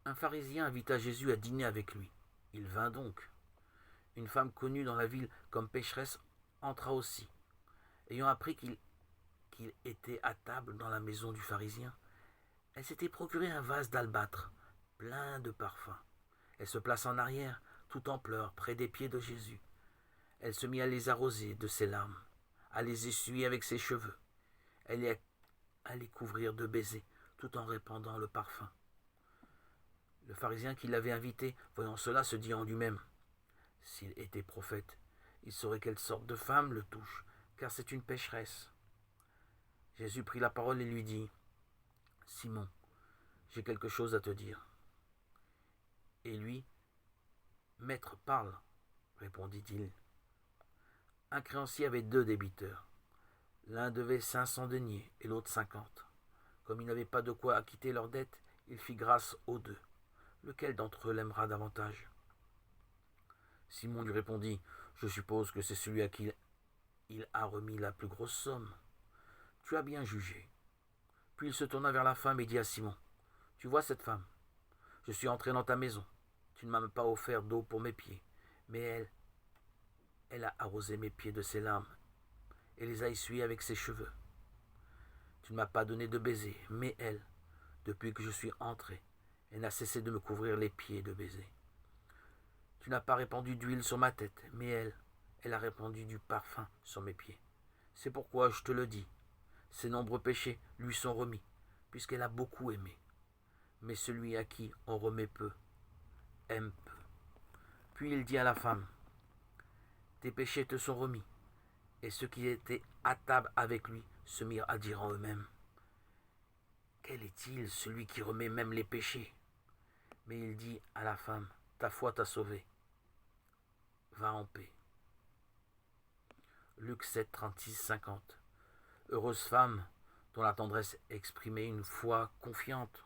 Un pharisien invita Jésus à dîner avec lui. Il vint donc. Une femme connue dans la ville comme pécheresse entra aussi. Ayant appris qu'il était à table dans la maison du pharisien, elle s'était procuré un vase d'albâtre plein de parfums. Elle se plaça en arrière, tout en pleurs, près des pieds de Jésus. Elle se mit à les arroser de ses larmes, à les essuyer avec ses cheveux. Elle à les couvrir de baisers, tout en répandant le parfum. Le pharisien qui l'avait invité, voyant cela, se dit en lui-même: s'il était prophète, il saurait quelle sorte de femme le touche, car c'est une pécheresse. Jésus prit la parole et lui dit: Simon, j'ai quelque chose à te dire. Et lui: Maître, parle, répondit-il. Un créancier avait 2 débiteurs. L'un devait 500 deniers et l'autre 50. Comme il n'avait pas de quoi acquitter leur dette, il fit grâce aux 2. Lequel d'entre eux l'aimera davantage? Simon lui répondit: Je suppose que c'est celui à qui il a remis la plus grosse somme. Tu as bien jugé. Puis il se tourna vers la femme et dit à Simon: Tu vois cette femme? Je suis entré dans ta maison. Tu ne m'as pas offert d'eau pour mes pieds, mais elle a arrosé mes pieds de ses larmes et les a essuyés avec ses cheveux. Tu ne m'as pas donné de baiser, mais elle, depuis que je suis entré, elle n'a cessé de me couvrir les pieds de baisers. Tu n'as pas répandu d'huile sur ma tête, mais elle a répandu du parfum sur mes pieds. C'est pourquoi je te le dis, ses nombreux péchés lui sont remis, puisqu'elle a beaucoup aimé. Mais celui à qui on remet peu, aime peu. Puis il dit à la femme: Tes péchés te sont remis. Et ceux qui étaient à table avec lui se mirent à dire en eux-mêmes: Quel est-il, celui qui remet même les péchés? Mais il dit à la femme: Ta foi t'a sauvée. Va en paix. Luc 7, 36, 50. Heureuse femme dont la tendresse exprimait une foi confiante.